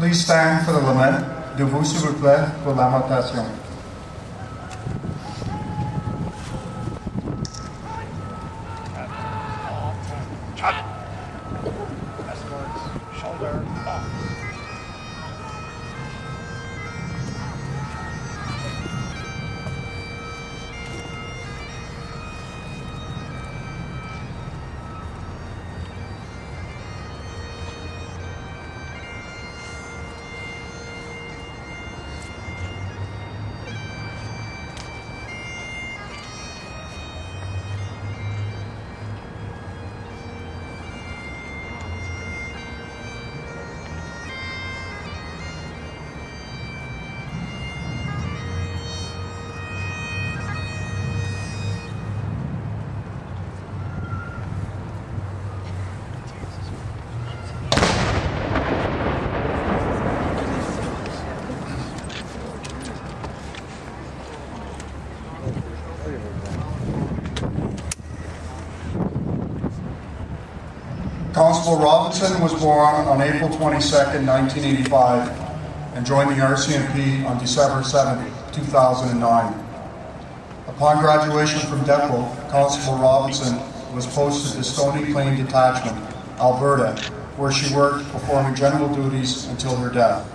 Please stand for the lament. Debout, s'il vous plaît, pour la lamentation. Shoulder off. Constable Robinson was born on April 22nd, 1985, and joined the RCMP on December 7, 2009. Upon graduation from depot, Constable Robinson was posted to Stony Plain Detachment, Alberta, where she worked performing general duties until her death.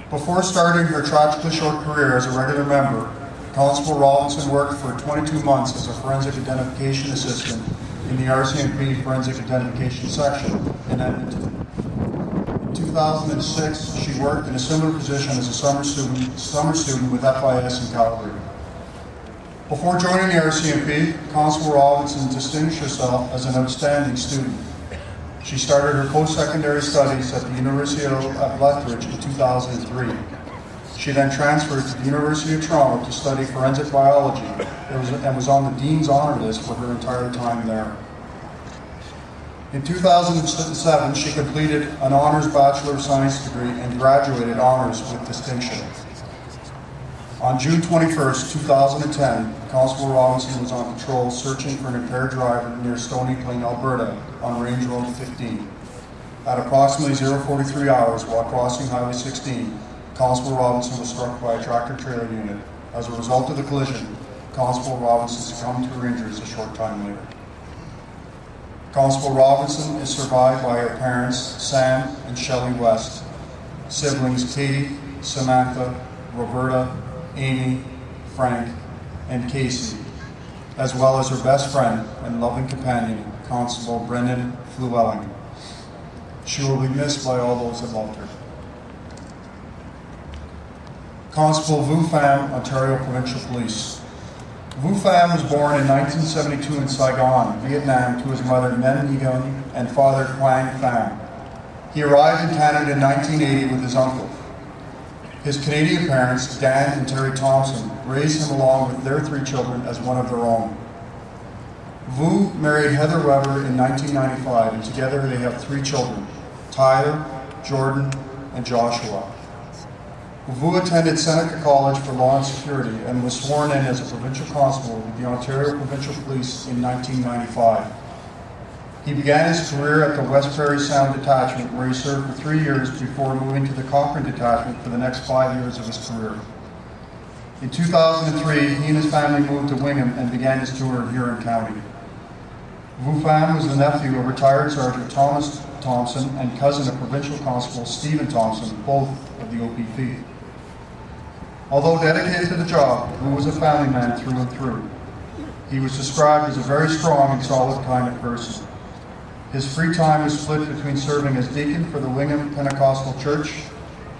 Before starting her tragically short career as a regular member, Constable Robinson worked for 22 months as a forensic identification assistant in the RCMP Forensic Identification Section in Edmonton. In 2006, she worked in a similar position as a summer student with FIS in Calgary. Before joining the RCMP, Constable Robinson distinguished herself as an outstanding student. She started her post-secondary studies at the University of Lethbridge in 2003. She then transferred to the University of Toronto to study forensic biology and was on the Dean's Honour List for her entire time there. In 2007, she completed an Honours Bachelor of Science degree and graduated Honours with distinction. On June 21st, 2010, Constable Robinson was on patrol searching for an impaired driver near Stony Plain, Alberta on Range Road 15. At approximately 0:43 hours while crossing Highway 16, Constable Robinson was struck by a tractor-trailer unit. As a result of the collision, Constable Robinson succumbed to her injuries a short time later. Constable Robinson is survived by her parents, Sam and Shelley West, siblings Katie, Samantha, Roberta, Amy, Frank, and Casey, as well as her best friend and loving companion, Constable Brendan Llewellyn. She will be missed by all those that loved her. Constable Vu Pham, Ontario Provincial Police. Vu Pham was born in 1972 in Saigon, Vietnam, to his mother Nguyen Nguyen and father Quang Pham. He arrived in Canada in 1980 with his uncle. His Canadian parents, Dan and Terry Thompson, raised him along with their 3 children as one of their own. Vu married Heather Weber in 1995, and together they have 3 children, Tyler, Jordan, and Joshua. Vu attended Seneca College for Law and Security and was sworn in as a provincial constable with the Ontario Provincial Police in 1995. He began his career at the West Prairie Sound Detachment, where he served for 3 years before moving to the Cochrane Detachment for the next 5 years of his career. In 2003, he and his family moved to Wingham and began his tour in Huron County. Vu Pham was the nephew of retired Sergeant Thomas Thompson and cousin of Provincial Constable Stephen Thompson, both of the OPP. Although dedicated to the job, Vu was a family man through and through. He was described as a very strong and solid kind of person. His free time was split between serving as deacon for the Wingham Pentecostal Church,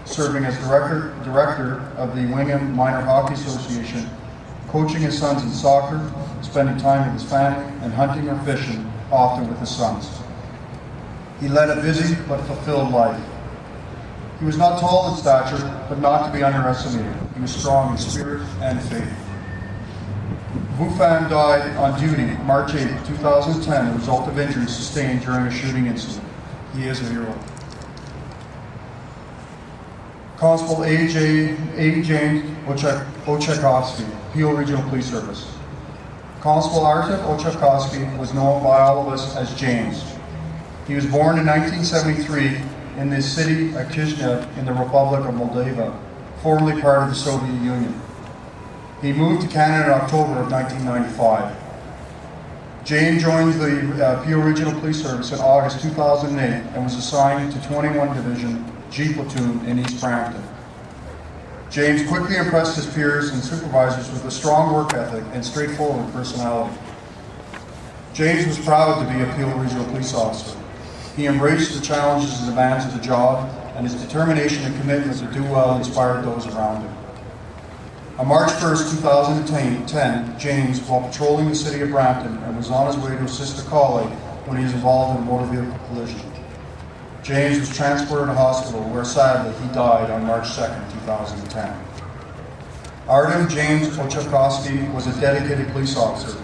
serving as director of the Wingham Minor Hockey Association, coaching his sons in soccer, spending time with his family, and hunting or fishing, often with his sons. He led a busy but fulfilled life. He was not tall in stature, but not to be underestimated. He was strong in spirit and faith. Vu Pham died on duty March 8, 2010, as a result of injuries sustained during a shooting incident. He is a hero. Constable A. James Ochakovsky, Peel Regional Police Service. Constable Artem Ochakovsky was known by all of us as James. He was born in 1973 in the city of Chisinau in the Republic of Moldova, formerly part of the Soviet Union. He moved to Canada in October of 1995. James joined the Peel Regional Police Service in August 2008 and was assigned to 21 Division G Platoon in East Brampton. James quickly impressed his peers and supervisors with a strong work ethic and straightforward personality. James was proud to be a Peel Regional Police Officer. He embraced the challenges and demands of the job, and his determination and commitment to do well inspired those around him. On March 1st, 2010, James, while patrolling the city of Brampton, and was on his way to assist a colleague when he was involved in a motor vehicle collision. James was transported to hospital, where sadly he died on March 2nd, 2010. Artem James Ochakowski was a dedicated police officer.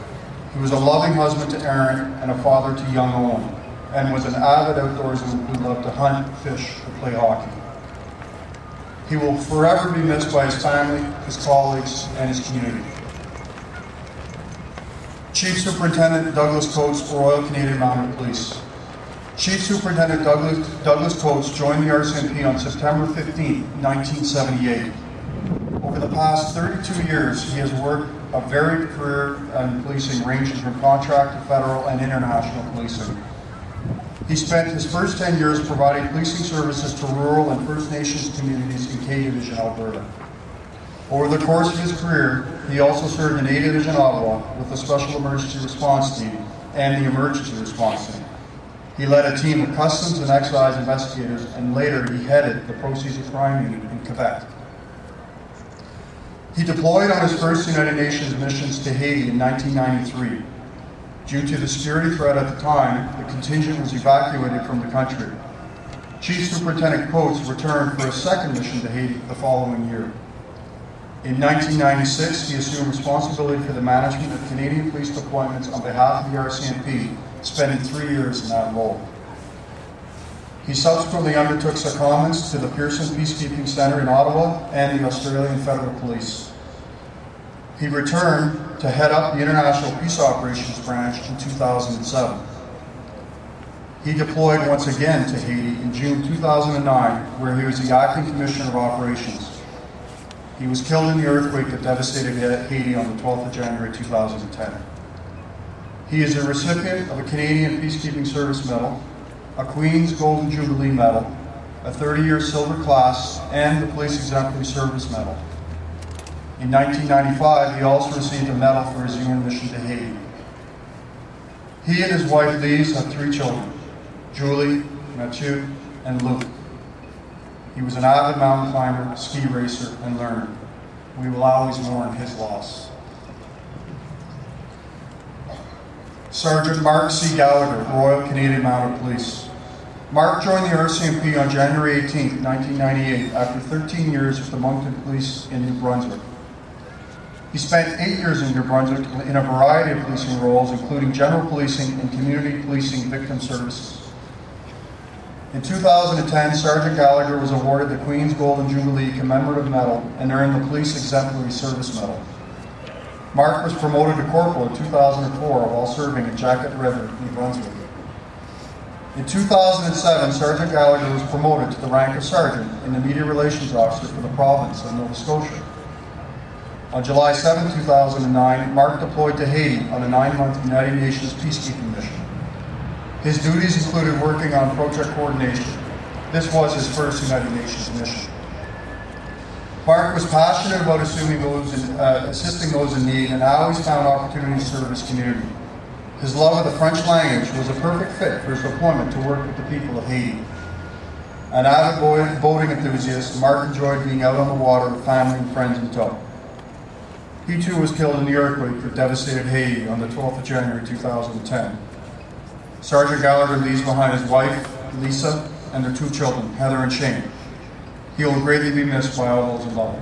He was a loving husband to Erin and a father to young Owen, and was an avid outdoorsman who loved to hunt, fish, and play hockey. He will forever be missed by his family, his colleagues, and his community. Chief Superintendent Douglas Coates, Royal Canadian Mounted Police. Chief Superintendent Douglas Coates joined the RCMP on September 15, 1978. Over the past 32 years, he has worked a varied career in policing ranging from contract to federal and international policing. He spent his first 10 years providing policing services to rural and First Nations communities in K Division, Alberta. Over the course of his career, he also served in A Division, Ottawa, with the Special Emergency Response Team and the Emergency Response Team. He led a team of Customs and Excise investigators, and later he headed the Proceeds of Crime Unit in Quebec. He deployed on his first United Nations missions to Haiti in 1993. Due to the security threat at the time, the contingent was evacuated from the country. Chief Superintendent Coates returned for a second mission to Haiti the following year. In 1996, he assumed responsibility for the management of Canadian police deployments on behalf of the RCMP, spending 3 years in that role. He subsequently undertook secondments to the Pearson Peacekeeping Centre in Ottawa and the Australian Federal Police. He returned to head up the International Peace Operations Branch in 2007. He deployed once again to Haiti in June 2009, where he was the Acting Commissioner of Operations. He was killed in the earthquake that devastated Haiti on the 12th of January 2010. He is a recipient of a Canadian Peacekeeping Service Medal, a Queen's Golden Jubilee Medal, a 30-year Silver Class, and the Police Exemplary Service Medal. In 1995, he also received a medal for his UN mission to Haiti. He and his wife, Lise, have 3 children, Julie, Mathieu, and Luke. He was an avid mountain climber, ski racer, and learner. We will always mourn his loss. Sergeant Mark C. Gallagher, Royal Canadian Mounted Police. Mark joined the RCMP on January 18, 1998, after 13 years with the Moncton Police in New Brunswick. He spent 8 years in New Brunswick in a variety of policing roles, including general policing and community policing victim services. In 2010, Sergeant Gallagher was awarded the Queen's Golden Jubilee Commemorative Medal and earned the Police Exemplary Service Medal. Mark was promoted to corporal in 2004 while serving in Jacket River, New Brunswick. In 2007, Sergeant Gallagher was promoted to the rank of Sergeant in the Media Relations Officer for the province of Nova Scotia. On July 7, 2009, Mark deployed to Haiti on a 9-month United Nations peacekeeping mission. His duties included working on project coordination. This was his first United Nations mission. Mark was passionate about assisting those in need, and always found opportunities to serve his community. His love of the French language was a perfect fit for his deployment to work with the people of Haiti. An avid boating enthusiast, Mark enjoyed being out on the water with family and friends in tow. He too was killed in the earthquake that devastated Haiti on the 12th of January 2010. Sergeant Gallagher leaves behind his wife, Lisa, and their 2 children, Heather and Shane. He will greatly be missed by all those involved.